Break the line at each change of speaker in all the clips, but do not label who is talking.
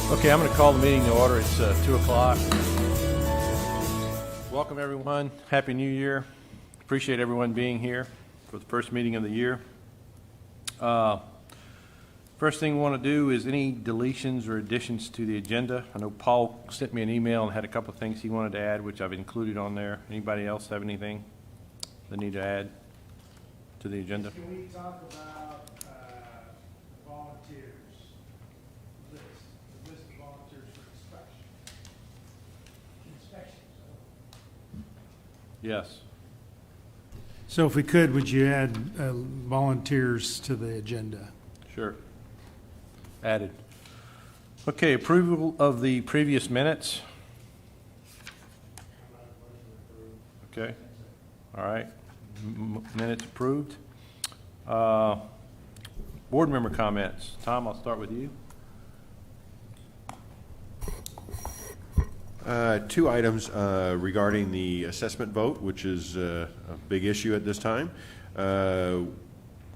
Okay, I'm going to call the meeting to order. It's 2 o'clock. Welcome, everyone. Happy New Year. Appreciate everyone being here for the first meeting of the year. First thing we want to do is any deletions or additions to the agenda. I know Paul sent me an email and had a couple of things he wanted to add, which I've included on there. Anybody else have anything they need to add to the agenda?
Can we talk about volunteers? The list of volunteers for inspection.
Yes.
So if we could, would you add volunteers to the agenda?
Sure. Added. Okay, approval of the previous minutes. Okay. All right. Minutes approved. Board member comments. Tom, I'll start with you.
Two items regarding the assessment vote, which is a big issue at this time.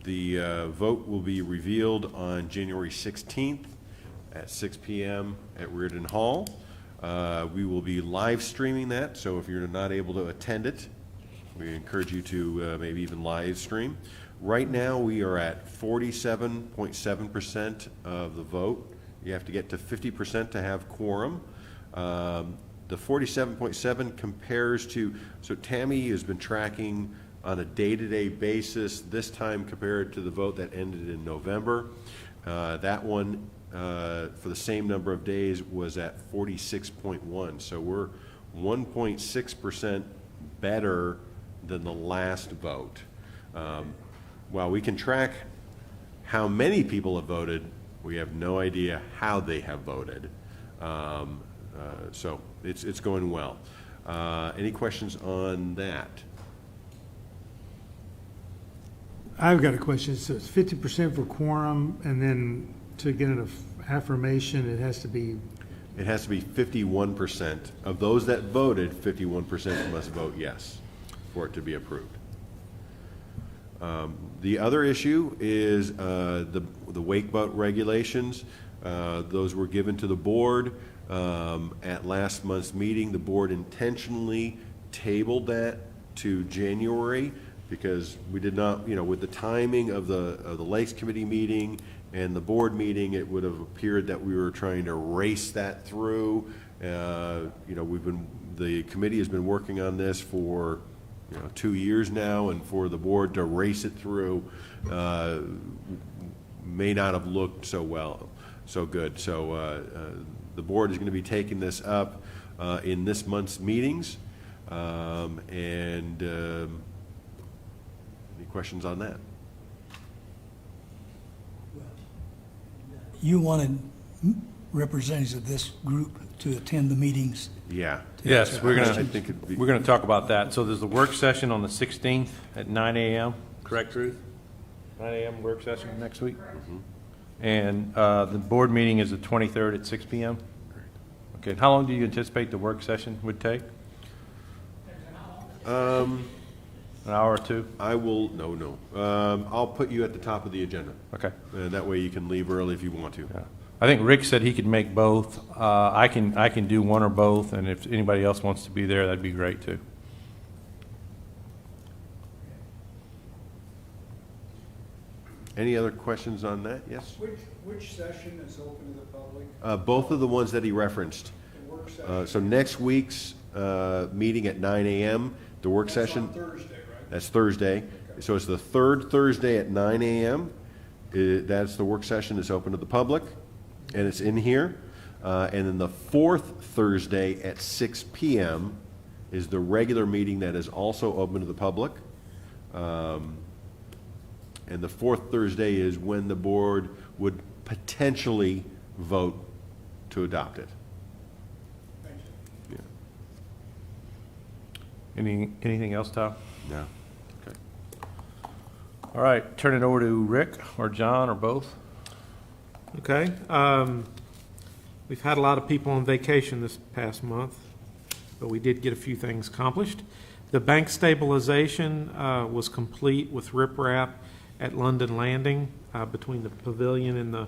The vote will be revealed on January 16th at 6 p.m. at Reardon Hall. We will be live streaming that, so if you're not able to attend it, we encourage you to maybe even live stream. Right now, we are at 47.7% of the vote. You have to get to 50% to have quorum. The 47.7 compares to, so Tammy has been tracking on a day-to-day basis, this time compared to the vote that ended in November. That one, for the same number of days, was at 46.1. So we're 1.6% better than the last vote. While we can track how many people have voted, we have no idea how they have voted. So it's going well. Any questions on that?
I've got a question. So it's 50% for quorum, and then to get an affirmation, it has to be...
It has to be 51%. Of those that voted, 51% must vote yes for it to be approved. The other issue is the wake boat regulations. Those were given to the board at last month's meeting. The board intentionally tabled that to January because we did not, with the timing of the Lakes Committee meeting and the board meeting, it would have appeared that we were trying to race that through. The committee has been working on this for 2 years now, and for the board to race it through may not have looked so good. So the board is going to be taking this up in this month's meetings. Any questions on that?
You wanted representatives of this group to attend the meetings?
Yeah.
Yes, we're
I
going
think it'd be-
to talk about that. So there's a work session on the 16th at 9 a.m. Correct, Ruth? 9 a.m. work session next week. Mm-hmm. And the board meeting is the 23rd at 6 p.m. Okay. How long do you anticipate the work session would take? An hour or two?
I will. No. I'll put you at the top of the agenda.
Okay.
And that way you can leave early if you want to.
Yeah. I think Rick said he could make both. I can do one or both, and if anybody else wants to be there, that'd be great too.
Any other questions on that? Yes?
Which session is open to the public?
Both of the ones that he referenced.
The work session?
So next week's meeting at 9 a.m., the work session.
That's on Thursday, right?
That's Thursday.
Okay.
So it's the third Thursday at 9 a.m. That's the work session that's open to the public, and it's in here. And then the fourth Thursday at 6 p.m. is the regular meeting that is also open to the public. And the fourth Thursday is when the board would potentially vote to adopt it.
Thank you.
Yeah.
Anything else, Tom?
No. Okay.
All right, turn it over to Rick or John or both.
Okay. We've had a lot of people on vacation this past month, but we did get a few things accomplished. The bank stabilization was complete with riprap at London Landing between the pavilion and the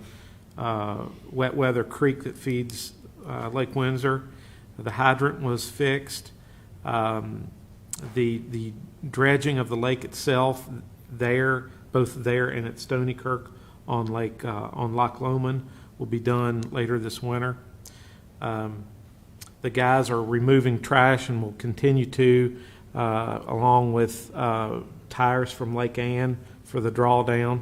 Wet Weather Creek that feeds Lake Windsor. The hydrant was fixed. The dredging of the lake itself there, both there and at Stony Kirk on Loch Lomond, will be done later this winter. The guys are removing trash and will continue to, along with tires from Lake Ann for the drawdown.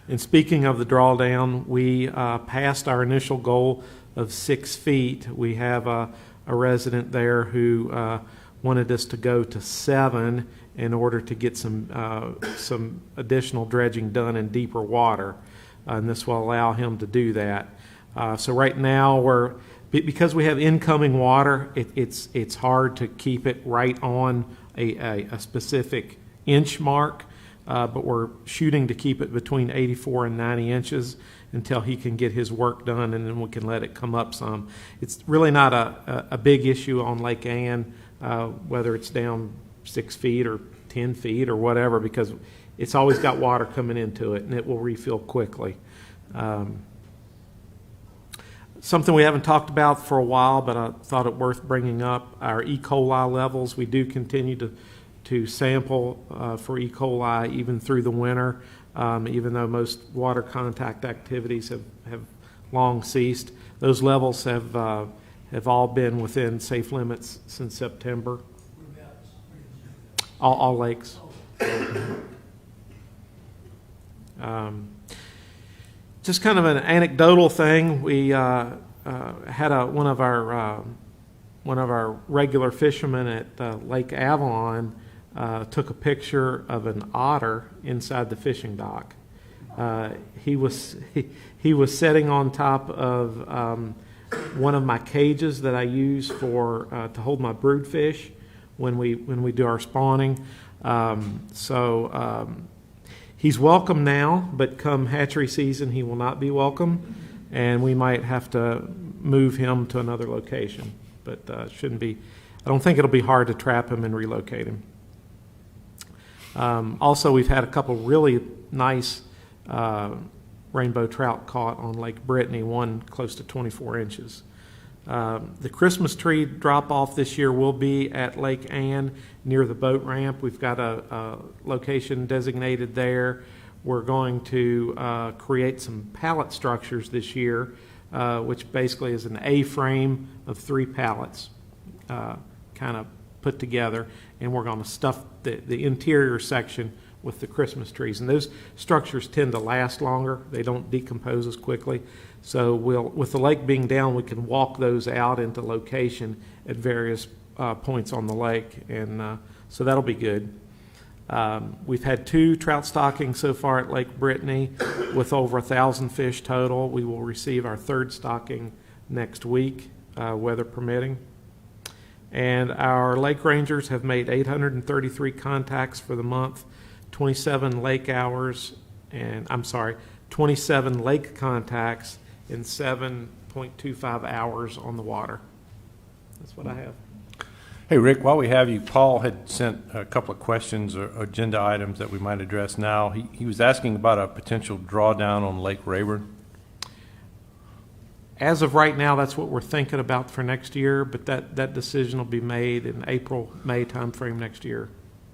And speaking of the drawdown, we passed our initial goal of 6 feet. We have a resident there who wanted us to go to 7 in order to get some additional dredging done in deeper water, and this will allow him to do that. So right now because we have incoming water, it's hard to keep it right on a specific inch mark, but we're shooting to keep it between 84 and 90 inches until he can get his work done, and then we can let it come up some. It's really not a big issue on Lake Ann, whether it's down 6 feet or 10 feet or whatever, because it's always got water coming into it, and it will refill quickly. Something we haven't talked about for a while, but I thought it worth bringing up, our E. coli levels. We do continue to sample for E. coli even through the winter, even though most water contact activities have long ceased. Those levels have all been within safe limits since September. All lakes. Just kind of an anecdotal thing. We had one of our regular fishermen at Lake Avalon took a picture of an otter inside the fishing dock. He was sitting on top of one of my cages that I use to hold my brood fish when we do our spawning. He's welcome now, but come hatchery season, he will not be welcome, and we might have to move him to another location. But shouldn't be. I don't think it'll be hard to trap him and relocate him. Also, we've had a couple really nice rainbow trout caught on Lake Brittany, one close to 24 inches. The Christmas tree drop-off this year will be at Lake Ann near the boat ramp. We've got a location designated there. We're going to create some pallet structures this year, which basically is an A-frame of 3 pallets kind of put together, and we're going to stuff the interior section with the Christmas trees. And those structures tend to last longer. They don't decompose as quickly. So with the lake being down, we can walk those out into location at various points on the lake, and so that'll be good. We've had 2 trout stockings so far at Lake Brittany with over 1,000 fish total. We will receive our 3rd stocking next week, weather permitting. And our lake rangers have made 833 contacts for the month, 27 lake contacts in 7.25 hours on the water. That's what I have.
Hey, Rick, while we have you, Paul had sent a couple of questions or agenda items that we might address now. He was asking about a potential drawdown on Lake Rayburn.
As of right now, that's what we're thinking about for next year, but that decision will be made in April, May timeframe next year.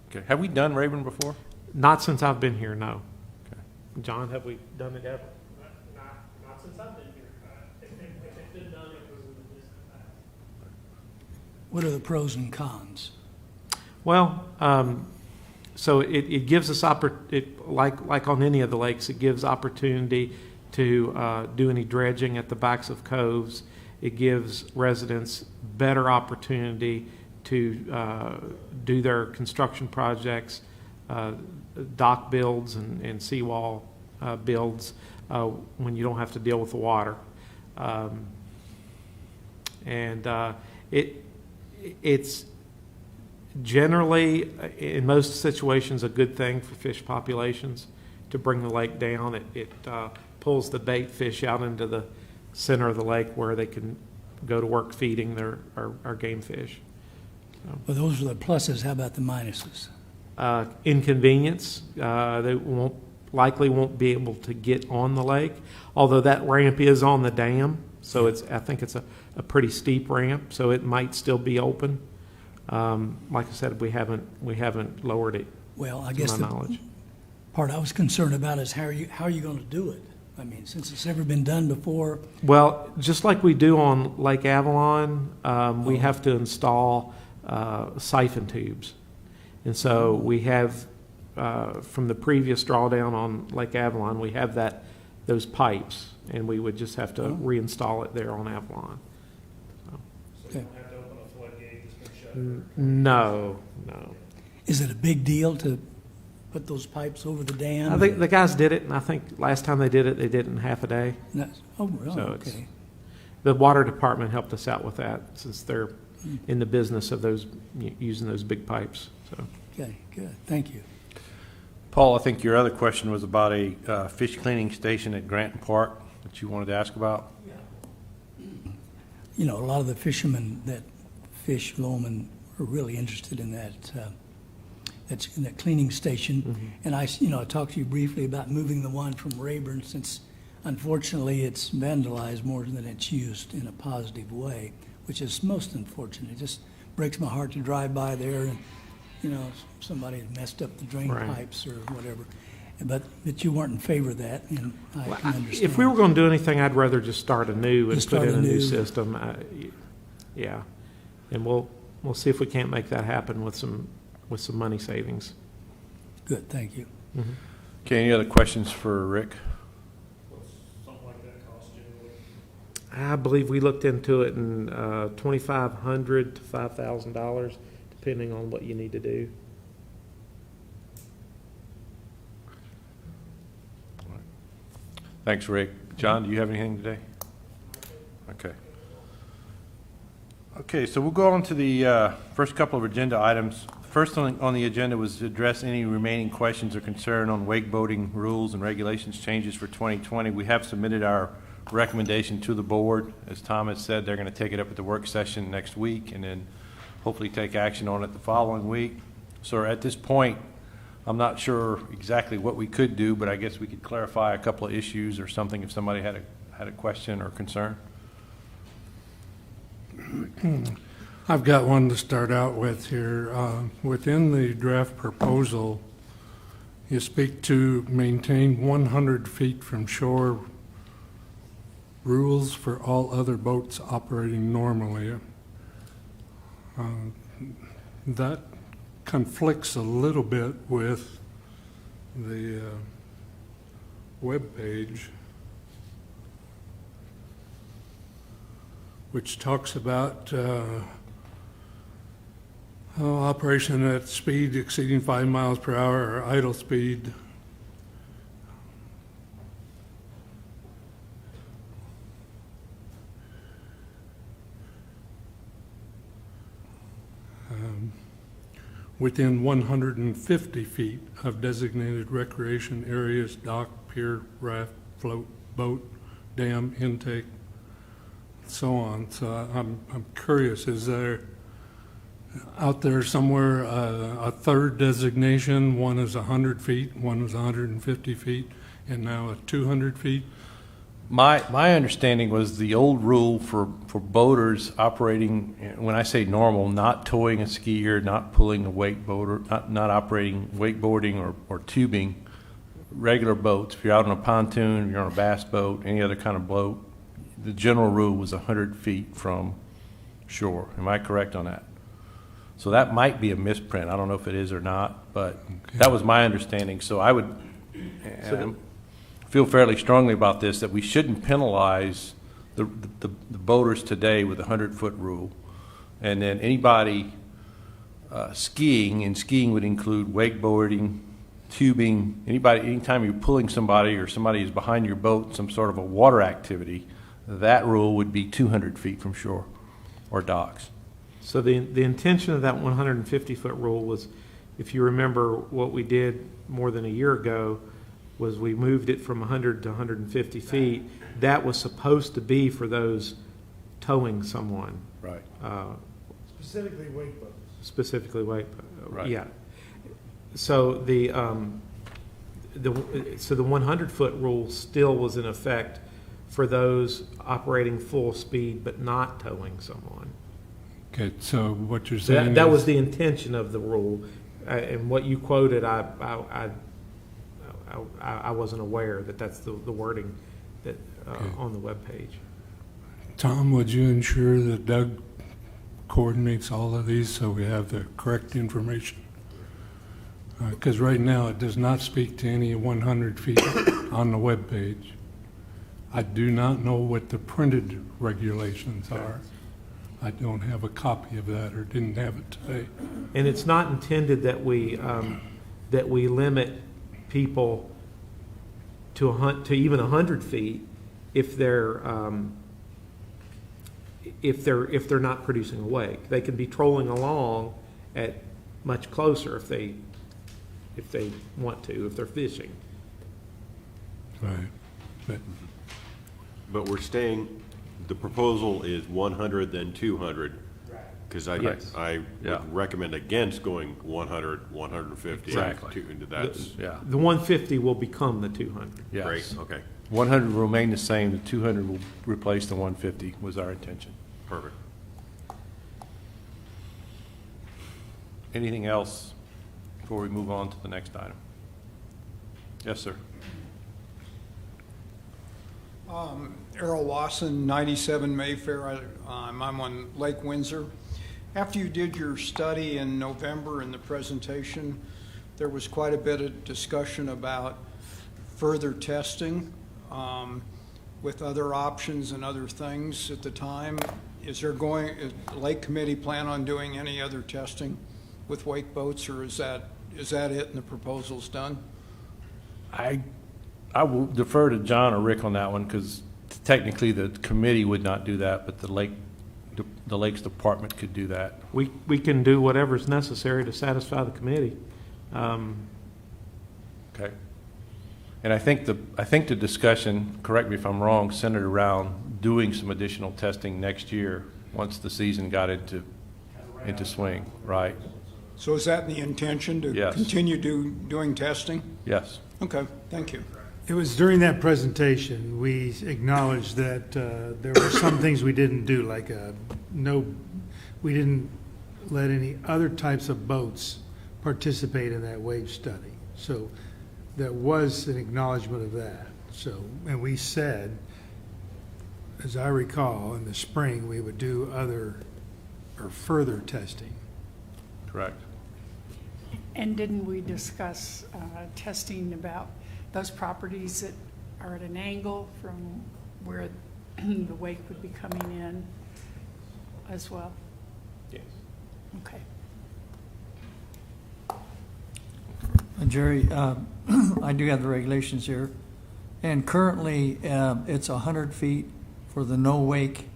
Okay. Have we done Rayburn before?
Not since I've been here, no.
Okay.
John, have we done it ever?
Not since I've been here. If it's been done, it was in the distant past.
What are the pros and cons?
Well, so it gives us like on any of the lakes, it gives opportunity to do any dredging at the backs of coves. It gives residents better opportunity to do their construction projects, dock builds and seawall builds when you don't have to deal with the water. It's generally, in most situations, a good thing for fish populations to bring the lake down. It pulls the bait fish out into the center of the lake where they can go to work feeding our game fish.
Well, those are the pluses. How about the minuses?
Inconvenience. They won't likely won't be able to get on the lake, although that ramp is on the dam, so I think it's a pretty steep ramp, so it might still be open. Like I said, we haven't lowered it,
Well, I
to
guess
my
the
knowledge.
part I was concerned about is how are you going to do it? I mean, since it's never been done before,
Well, just like we do on Lake Avalon, we have to install siphon tubes. And so we have, from the previous drawdown on Lake Avalon, we have those pipes, and we would just have to reinstall it there on Avalon.
So you don't have to open a floodgate that's been shut.
No.
is it a big deal to put those pipes over the dam?
I think the guys did it, and I think last time they did it in half a day.
Oh, really?
So it's-
Okay.
The water department helped us out with that, since they're in the business of using those big pipes, so.
Okay, good. Thank you.
Paul, I think your other question was about a fish cleaning station at Granton Park that you wanted to ask about.
You know, a lot of the fishermen that fish Lowman are really interested in that, in that cleaning station. And I talked to you briefly about moving the one from Rayburn, since unfortunately it's vandalized more than it's used in a positive way, which is most unfortunate. It just breaks my heart to drive by there and, somebody had messed up the drain
Right.
pipes or whatever. But you weren't in favor of that, and I can understand.
If we were going to do anything, I'd rather just start anew and
Just
put
start
in a new
anew.
system. Yeah, and we'll see if we can't make that happen with some money savings.
Good, thank you.
Okay, any other questions for Rick?
What's something like that cost generally?
I believe we looked into it in $2,500 to $5,000, depending on what you need to do.
Thanks, Rick. John, do you have anything today? Okay. Okay, so we'll go on to the first couple of agenda items. First on the agenda was to address any remaining questions or concern on wake boating rules and regulations changes for 2020. We have submitted our recommendation to the board. As Tom has said, they're going to take it up at the work session next week and then hopefully take action on it the following week. So at this point, I'm not sure exactly what we could do, but I guess we could clarify a couple of issues or something if somebody had a question or concern.
I've got one to start out with here. Within the draft proposal, you speak to maintain 100 feet from shore rules for all other boats operating normally. That conflicts a little bit with the webpage, which talks about operation at speed exceeding 5 miles per hour or idle speed. Within 150 feet of designated recreation areas, dock, pier, raft, float, boat, dam, intake, so on. So I'm curious, is there out there somewhere a third designation? One is 100 feet, one is 150 feet, and now 200 feet?
My understanding was the old rule for boaters operating, when I say normal, not towing a skier, not pulling a wakeboarder, not operating wakeboarding or tubing, regular boats. If you're out on a pontoon, if you're on a bass boat, any other kind of boat, the general rule was 100 feet from shore. Am I correct on that? So that might be a misprint. I don't know if it is or not, but that was my understanding. So I would feel fairly strongly about this, that we shouldn't penalize the boaters today with a 100-foot rule. And then anybody skiing, and skiing would include wakeboarding, tubing, anytime you're pulling somebody or somebody is behind your boat, some sort of a water activity, that rule would be 200 feet from shore or docks.
So the intention of that 150-foot rule was, if you remember what we did more than a year ago, was we moved it from 100 to 150 feet. That was supposed to be for those towing someone.
Right.
Specifically wake boats.
Specifically wake.
Right.
Yeah. So so the 100-foot rule still was in effect for those operating full speed but not towing someone.
Okay, so what you're
So
saying
that was
is,
the intention of the rule, and what you quoted, I wasn't aware that that's the wording that
Okay.
on the webpage.
Tom, would you ensure that Doug coordinates all of these so we have the correct information? Because right now, it does not speak to any 100 feet on the webpage. I do not know what the printed regulations are. I don't have a copy of that, or didn't have it today.
And it's not intended that we limit people to even 100 feet if they're not producing a wake. They can be trolling along at much closer if they want to, if they're fishing.
Right.
But we're staying, the proposal is 100, then 200. Because
Yes.
I
Yeah.
would recommend against going 100, 150.
Exactly.
That's
Yeah,
The 150 will become the 200.
yes.
great, okay,
100 will remain the same, the 200 will replace the 150 was our intention.
perfect.
Anything else before we move on to the next item? Yes, sir.
Errol Lawson, 97 Mayfair. I'm on Lake Windsor. After you did your study in November in the presentation, there was quite a bit of discussion about further testing with other options and other things at the time. Is the Lake Committee plan on doing any other testing with wake boats, or is that it and the proposal's done?
I will defer to John or Rick on that one, because technically the committee would not do that, but the Lakes Department could do that.
We can do whatever's necessary to satisfy the committee.
Okay. And I think the discussion, correct me if I'm wrong, centered around doing some additional testing next year once the season got into swing, right?
So is that the intention, to
Yes.
continue doing testing?
Yes.
Okay, thank you.
It was during that presentation, we acknowledged that there were some things we didn't do, like we didn't let any other types of boats participate in that wave study. So there was an acknowledgement of that. So, and we said, as I recall, in the spring, we would do other or further testing.
Correct.
And didn't we discuss testing about those properties that are at an angle from where the wake would be coming in as well?
Yes.
Okay.
Jerry, I do have the regulations here, and currently it's 100 feet for the no wake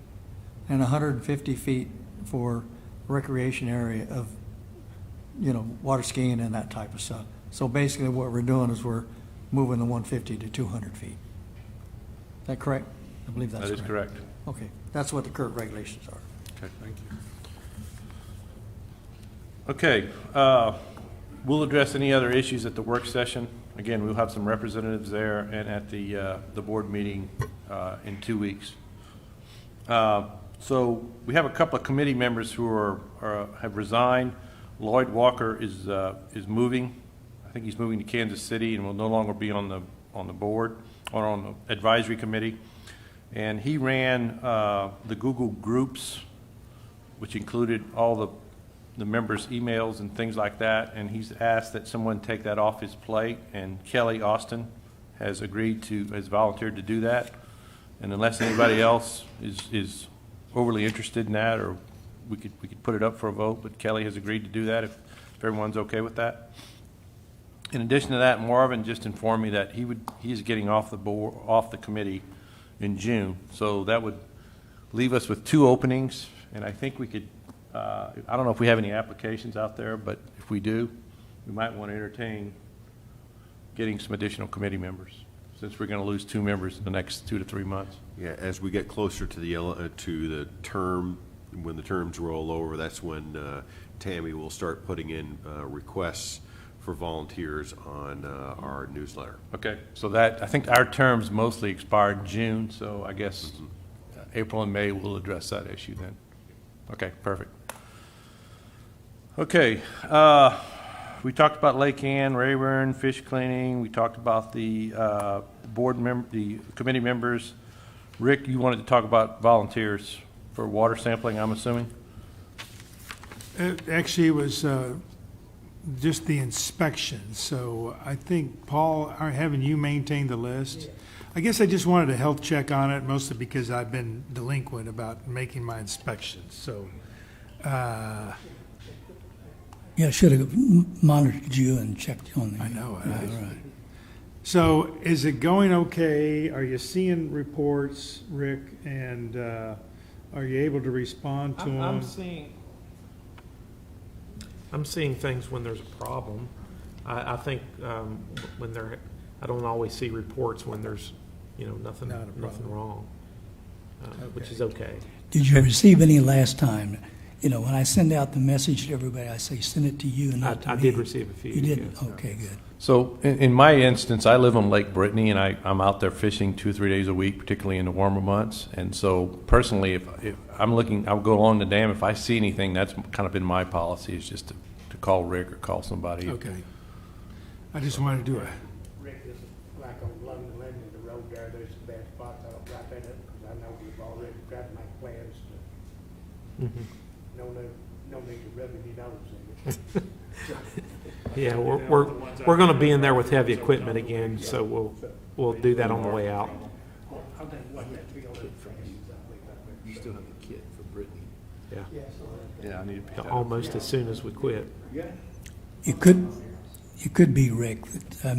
and 150 feet for recreation area of, water skiing and that type of stuff. So basically what we're doing is we're moving the 150 to 200 feet. Is that correct? I believe that's
That is correct.
Okay, that's what the current regulations are.
Okay, thank you. Okay, we'll address any other issues at the work session. Again, we'll have some representatives there and at the board meeting in 2 weeks. So we have a couple of committee members who have resigned. Lloyd Walker is moving. I think he's moving to Kansas City and will no longer be on the board or on the advisory committee. And he ran the Google Groups, which included all the members' emails and things like that. And he's asked that someone take that off his plate. And Kelly Austin has volunteered to do that. And unless anybody else is overly interested in that, or we could put it up for a vote, but Kelly has agreed to do that if everyone's okay with that. In addition to that, Marvin just informed me that he's getting off the committee in June. So that would leave us with 2 openings, and I think we could, I don't know if we have any applications out there, but if we do, we might want to entertain getting some additional committee members, since we're going to lose 2 members in the next 2 to 3 months.
Yeah, as we get closer to the term, when the terms roll over, that's when Tammy will start putting in requests for volunteers on our newsletter.
Okay, so that, I think our terms mostly expire in June, so I guess April and May will address that issue then. Okay, perfect. Okay, we talked about Lake Ann, Rayburn, fish cleaning. We talked about the the committee members. Rick, you wanted to talk about volunteers for water sampling, I'm assuming?
Actually, it was just the inspection, so I think, Paul, having you maintain the list? I guess I just wanted a health check on it, mostly because I've been delinquent about making my inspections, so,
Yeah, I should have monitored you and checked on the.
I know,
Yeah, right.
so is it going okay? Are you seeing reports, Rick, and are you able to respond to them?
I'm seeing things when there's a problem. I think when I don't always see reports when there's, nothing
Not a problem.
wrong, which is okay.
Did you receive any last time? When I send out the message to everybody, I say, send it to you and not to me.
I did receive a few.
You did?
yes.
Okay, good.
So in my instance, I live on Lake Brittany, and I'm out there fishing 2 or 3 days a week, particularly in the warmer months. And so personally, if I'm looking, I'll go along the dam. If I see anything, that's kind of been my policy, is just to call Rick or call somebody.
Okay. I just wanted to do a,
Rick, this is like on London Landing, the road there, there's some bad spots out right there, because I know we've already tried to make plans to, no need to rub any nose in it.
Yeah, we're going to be in there with heavy equipment again, so we'll do that on the way out.
I think what that field is from
You still have the kit for Brittany?
Yeah,
Yeah, I need to pick that up.
almost as soon as we quit.
It could be, Rick, that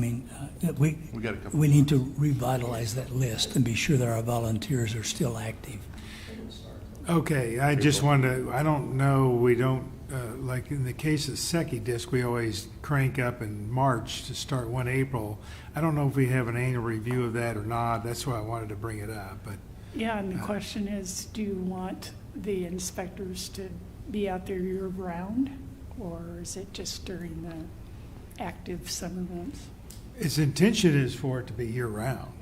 We got a couple.
we need to revitalize that list and be sure that our volunteers are still active.
okay, I just wanted to, I don't know, we don't, like in the case of Secchi Disc, we always crank up in March to start 1 April. I don't know if we have an annual review of that or not. That's why I wanted to bring it up, but
Yeah, and the question is, do you want the inspectors to be out there year-round? Or is it just during the active summer months?
its intention is for it to be year-round.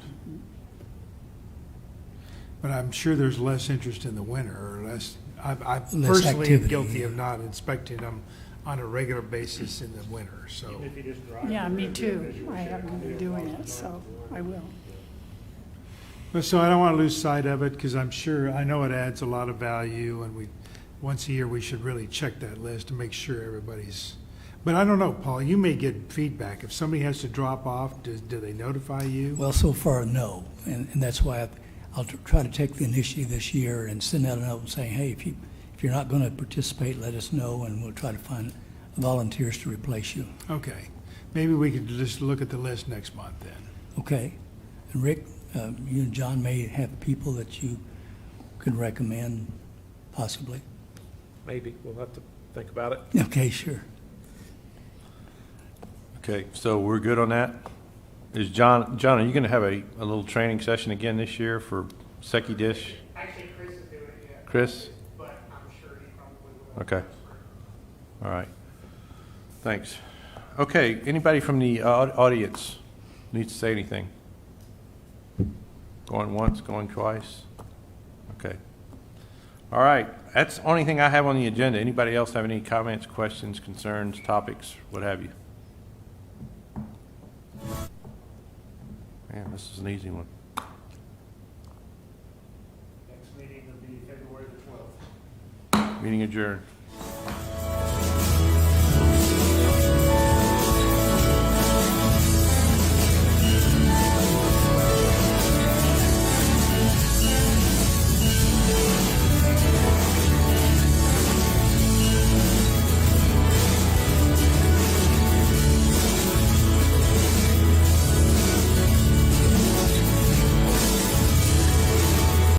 But I'm sure there's less interest in the winter, or less, I personally am
activity,
guilty
yeah.
of not inspecting them on a regular basis in the winter, so.
If you just drive.
Yeah, me too. I haven't been doing it, so I will.
But so I don't want to lose sight of it, because I'm sure, I know it adds a lot of value, and once a year, we should really check that list to make sure everybody's, but I don't know, Paul, you may get feedback. If somebody has to drop off, do they notify you?
Well, so far, no, and that's why I'll try to take the initiative this year and send out a note saying, hey, if you're not going to participate, let us know, and we'll try to find volunteers to replace you.
Okay, maybe we could just look at the list next month then.
Okay, and Rick, you and John may have people that you could recommend, possibly.
Maybe, we'll have to think about it.
Okay, sure.
Okay, so we're good on that? Is John, are you going to have a little training session again this year for Secchi Dish?
Actually, Chris is doing it, yeah.
Chris?
But I'm sure he probably will.
Okay. All right. Thanks. Okay, anybody from the audience needs to say anything? Going once, going twice? Okay. All right, that's the only thing I have on the agenda. Anybody else have any comments, questions, concerns, topics, what have you? Man, this is an easy one.
Next meeting will be February the 12th.
Meeting adjourned.